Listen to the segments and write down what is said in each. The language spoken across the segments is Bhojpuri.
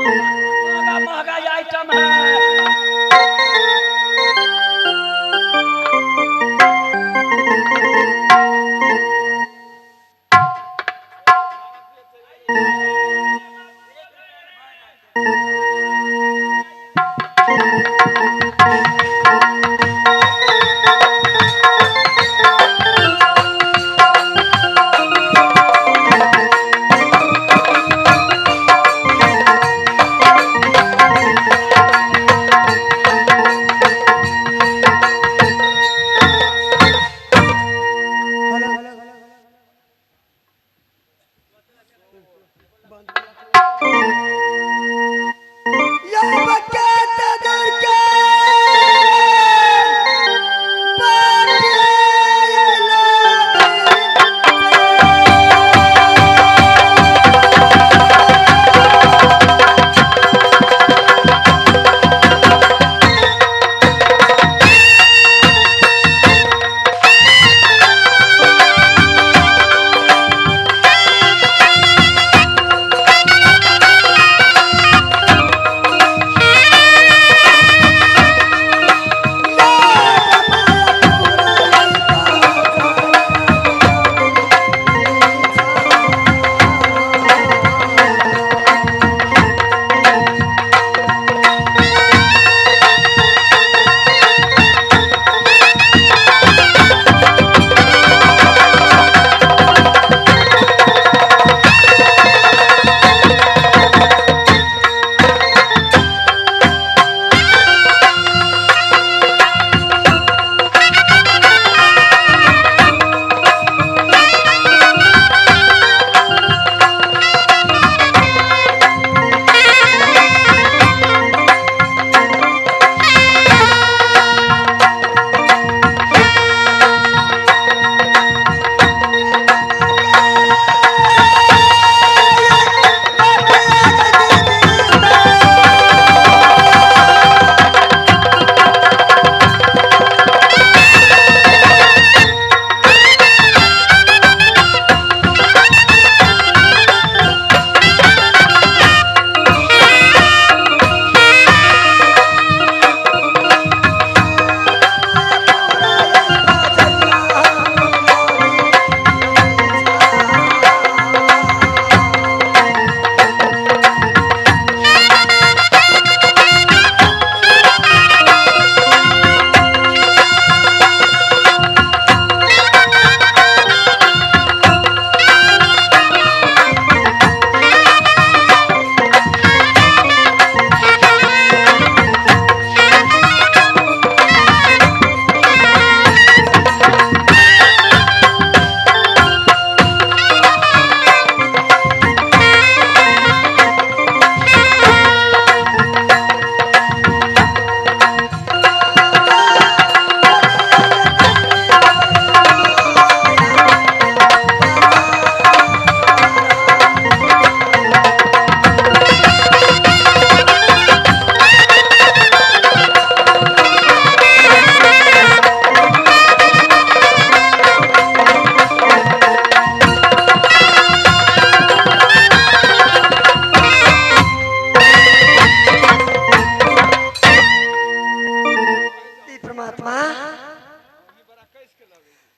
महंगा महंगा आइटम है।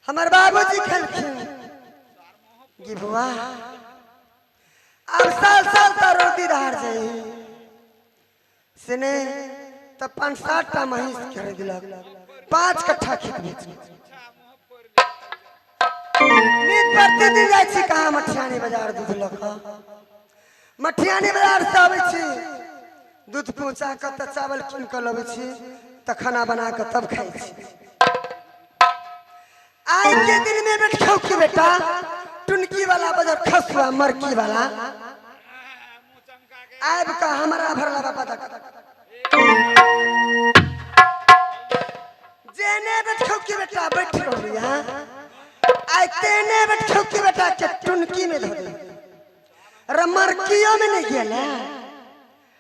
हमार बाबूजी खलखिन गिबुआ अब साल साल तो रोटी धार जाई सने तो 5-7 टा महिष खरीद दिलक 5 कट्ठा खेत बेच नित प्रतिदिन जाई छी कहाँ मठियानी बाजार दूध लक मठियानी बाजार से आबै छी दूध पहुंचा के त चावल कीन के लबै छी त खाना बना के तब खाई छी आज के दिन में बैठो की बेटा टुनकी वाला बाजार खसवा मरकी वाला आब का हमारा भरला बाबा जेने बैठो की बेटा बैठ रहो यहां आज तेने बैठो की बेटा के टुनकी में धो दे रे मरकियो में नहीं गेला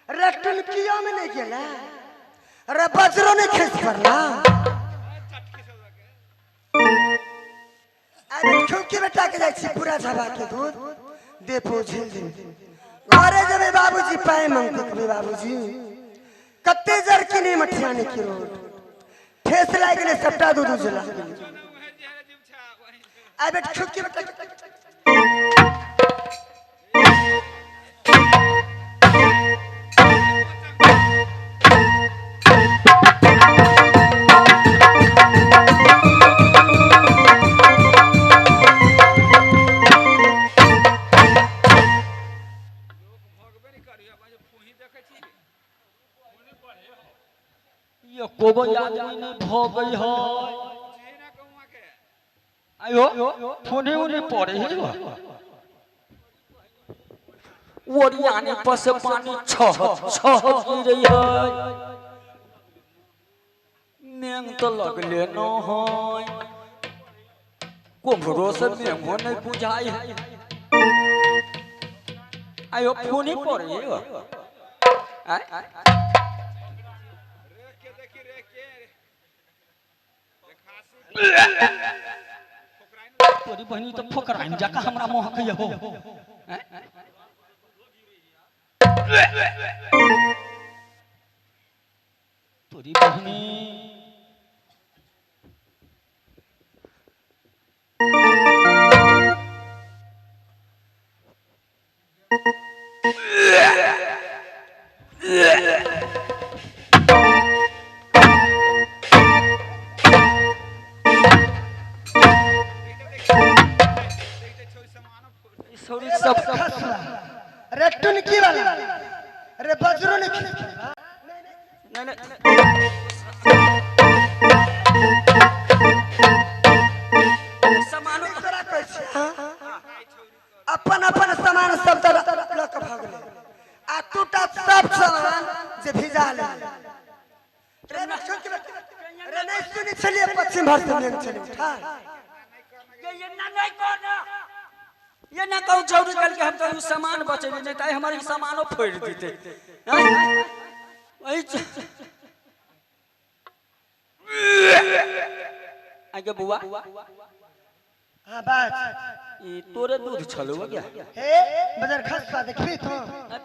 रे टुनकियो में नहीं गेला रे बजरो ने खस पड़ला के बेटा के जाई पूरा झबा के दूध दे पोझिल दे घरे जबे बाबूजी पाए मंग के रे बाबूजी कत्ते जर की नहीं मठियाने की रोड ठेस लाग गेले सबटा दूध जला आ बेट छुकी बेटा ये कोगो आदमी नहीं भोगई है आयो फोने उन्हें पड़े है ओरियाने पर से पानी छह गिर रही है मेंग तो लगले न है कुम्भरो से मेंगो नहीं बुझाई है आयो फोने पड़े है तोरी बहनी तो फकराइन जाका हमरा मोह कहियो हो तोरी बहनी सब रे टुनकी वाला रे बजरो ने नहीं सामानो तोरा कहै छै अपन अपन सामान सब त ल के भागले आ टूटा सब सामान जे भिजा ले रे नहीं सुनी छलिए पश्चिम भारत में चले उठा ये ना नहीं करना ये ना कहू जरूर कल के हम तो सामान बचे नहीं ताई हमारी सामानो फोड़ देते वही आगे बुआ हां बात ई तोरे दूध छलो क्या हे बाजार खस का देखबी तो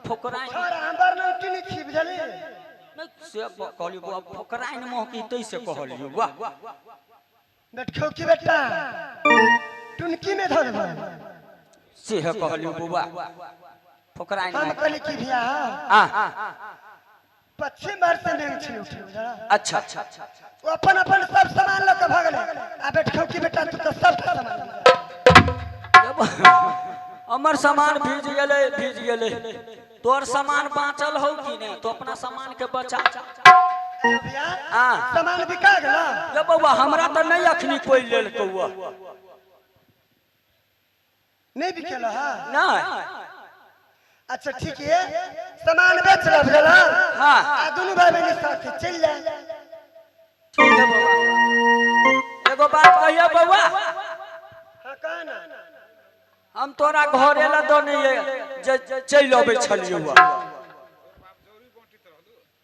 फोकराई और अंबर न उठी नहीं छी बुझली से कहली बुआ फोकराई न मोह की तई से कहलियो वाह बैठो की बेटा टुनकी में धर से है कहलियो बुआ फोकराई हम कहली की भैया हां पश्चिम भारत में छी उठे अच्छा वो अपन अपन सब सामान लेके भागले आ बैठो की बेटा तू तो सब सामान हमर सामान भीज गेले तोर सामान बांचल हो कि नहीं तो अपना सामान के बचा भैया हां सामान बिका गेला ये बउआ हमरा त नहीं अखनी कोई लेल कौआ नहीं बिकेला नहीं अच्छा ठीक है सामान बेच ला भला हां आ दोनों भाई बहन साथ चल जा ठीक है बउआ एगो बात कहियो बउआ हां कह ना हम तोरा घरे ला दो नहीं जे चल आबे छलियो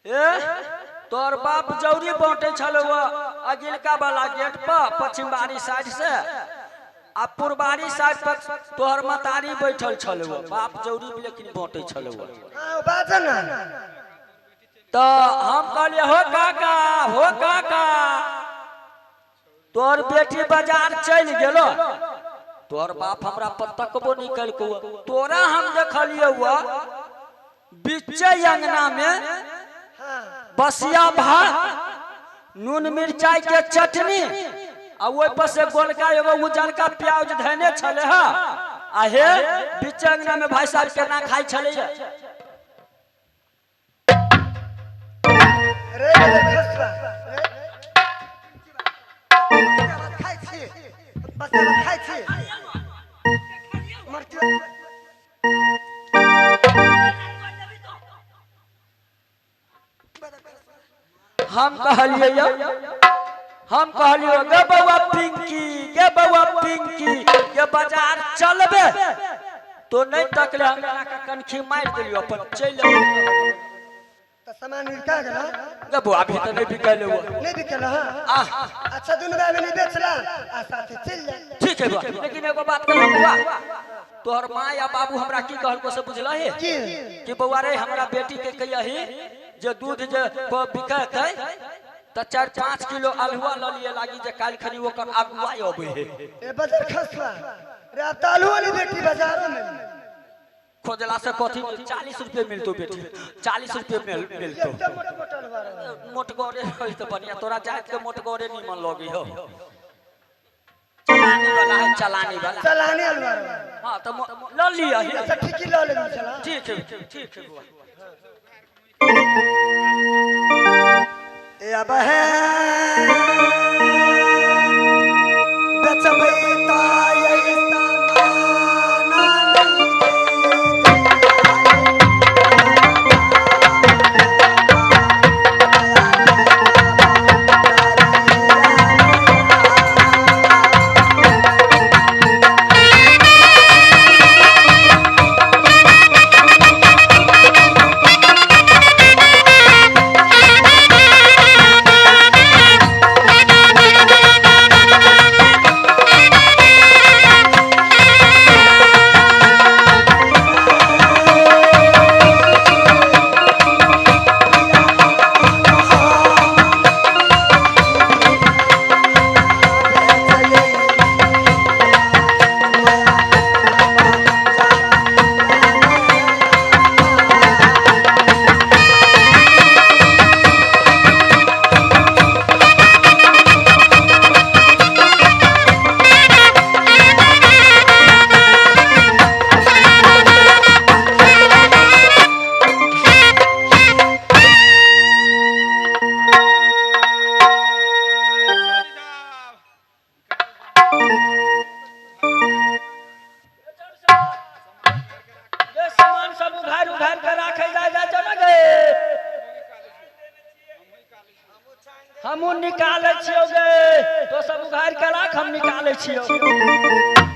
ए तोर बाप जौरी बांटे छलो अगिलका वाला गेट पर पश्चिम बारी साइड से आ पूर्वारी साइड पर तोहर मतारी बैठल छलो बाप जौरी लेकिन बांटे छलो हां बाजन तो हम कहलिए हो काका तोर बेटी बाजार चल गेलो तोर बाप हमरा पर तकबो निकल को तोरा हम देखलिए हुआ बीचे अंगना में बसिया भात नून मिर्चाई के चटनी आ ओइ पर से गोलका एगो उजरका प्याज धने छले ह आ हे बीचे अंगना में भाई साहब केना खाई छले रे खसवा खाई छी बस खाई छी मरती हम कहलिए गे बउआ पिंकी के बाजार चलबे तो नहीं तकले हमरा का कनखी मार देलियो अपन चल तो सामान बिका गेला गे बउआ अभी तो नहीं बिकल हुआ नहीं बिकला हां अच्छा दोनों भाई बहन बेचला आ साथे चल जा ठीक है बउआ लेकिन एगो बात कहू बउआ तोहर माँ या बाबू हमरा की कहल को से बुझला है कि बउआ रे हमरा बेटी के कहिए जे दूध जे को बिकतै त 4-5 किलो अलहुआ ल लिए लागी जे काल खनी ओकर अगुआ अबे है ए बाजार खसवा रे तालू वाली बेटी बाजारों में खोजला से कथी 40 रुपए मिलतो बेटी 40 रुपए मिलतो मोटगोरे होई त बढ़िया तोरा जात के मोटगोरे निमन लगी हो चलानी वाला है चलानी अलवा हां तो ल लिया है अच्छा ठीक ही ल ले चला ठीक है बुआ ए अब है बचबैता ऐसा हमू निकाले छियो गे तो सब उघार के राख हम निकाले छियो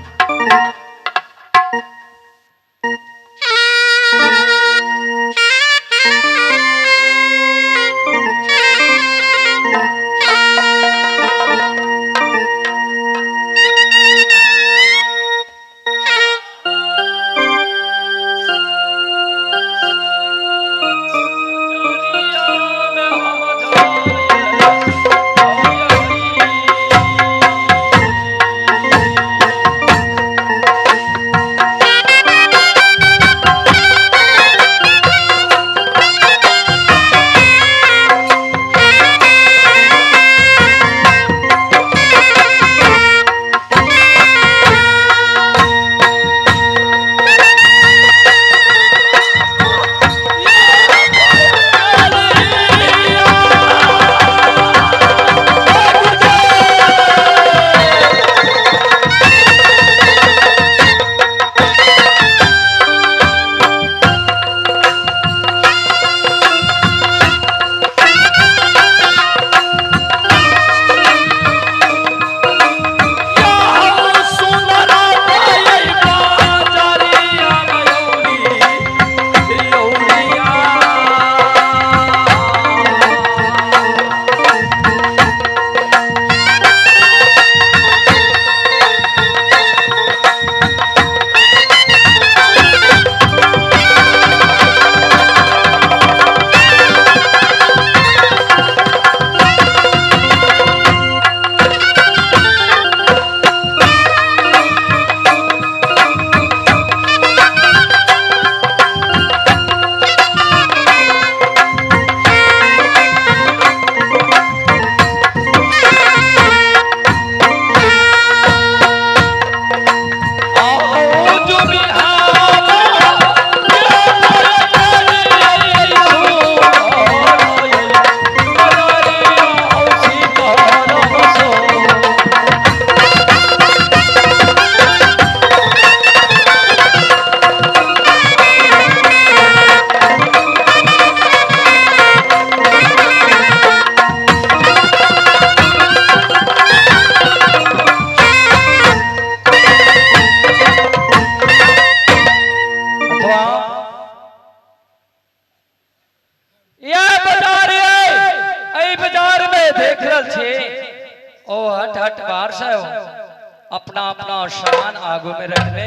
अपना अपना सामान आगू में रखने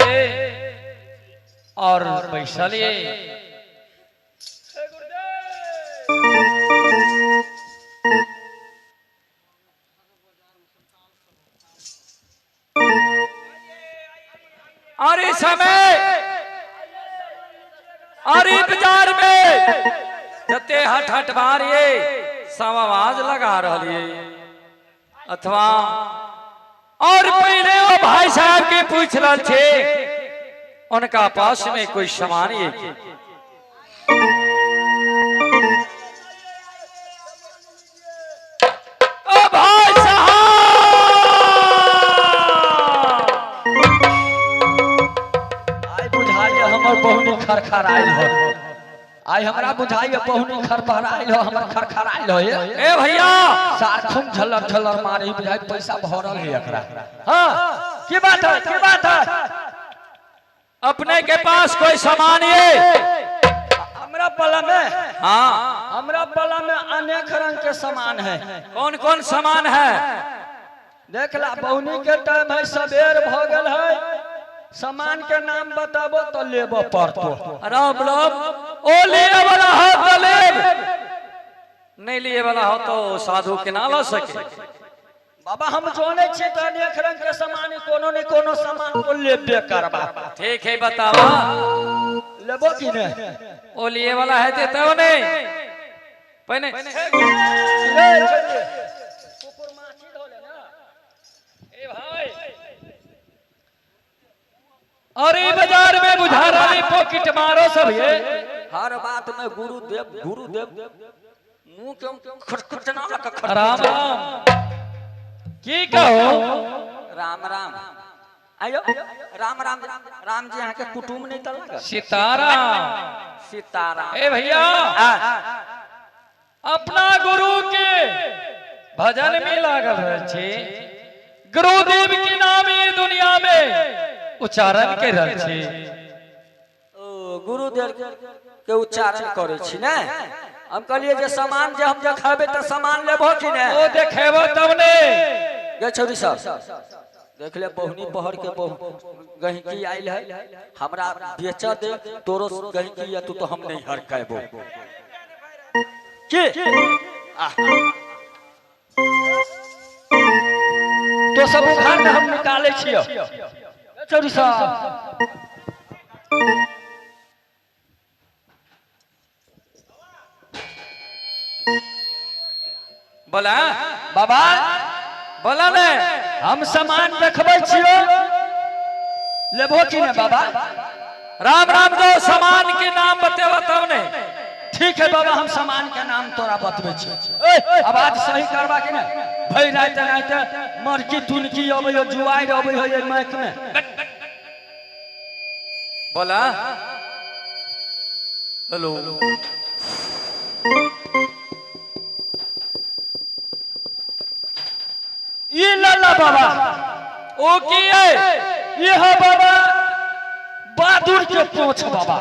और पैसा लिए। और इस समय और बाजार में जते हट हट मारिए सब आवाज लगा रही अथवा और पहले वो भाई साहब के पूछ रहे थे उनका पास में कोई सामान है कि? ओ भाई साहब आई बुझाई हमर बहुनी खरखराइल हो। आई हमरा बुझाई बहुनी खरखराइल हो, हमर खरखराइल हो। ए भैया साखुम झलर झलर मारे बुझाई पैसा भरल है एकरा। हां की बात है, की बात है? अपने के पास कोई सामान है? हमरा पला में, हाँ हमरा पला में अनेक रंग के सामान है। कौन कौन सामान है? देख ला बहुनी के टाइम है, सबेर भ गेल है। सामान के नाम बताबो तो लेबो पड़तो। राम राम। ओ लिए वाला हो तो लेब, नहीं लिए वाला हो तो साधु के ना ला सके। बाबा हम जाने छे तो अनेक रंग के सामान, कोनो ने कोनो सामान को लेबे करबा। ठीक है बतावा लेबो कि ने? ओ लिए वाला है देता हो नहीं पहने कुकुर माछी धोले ना। ए भाई अरे बाजार में बुझारा ने पॉकेट मारो सब ये हर बात में गुरुदेव गुरुदेव मुंह क्यों खटखटना लगा। राम राम की कहो? राम राम आयो राम राम राम जी यहाँ के कुटुम नहीं तलगा। सीताराम सीताराम। ए भैया अपना गुरु के भजन में लागल रहे, गुरुदेव के नाम ये दुनिया में उच्चारण के रहे। ओ गुरुदेव के उच्चारण करे छी ने। हम कहलिए जे सामान जे हम देखाबे त सामान लेबो कि ने? ओ देखेबो तब ने। गे छौरी साहब देख ले बहुनी पहर के गहिकी आइल है, हमरा बेचा दे तोरो गहिकी या तू तो हम नहीं हर कहबो के। तो सब उखाड़ में हम निकाले छियो। छौरी साहब बोला बाबा बोला ने हम सामान देखबै छियो, लेबो कि ने बाबा? राम राम दो सामान के नाम बतेबो तब ने। ठीक है बाबा हम सामान के नाम तोरा बतबै छी। आवाज सही करबा कि ने? भई रात रात मरकी तुनकी अबै हो, जुआई अबै हो ये माइक में। बोला हेलो ये लाला बाबा ओ की है? ये है बाबा बहादुर के पोछ बाबा।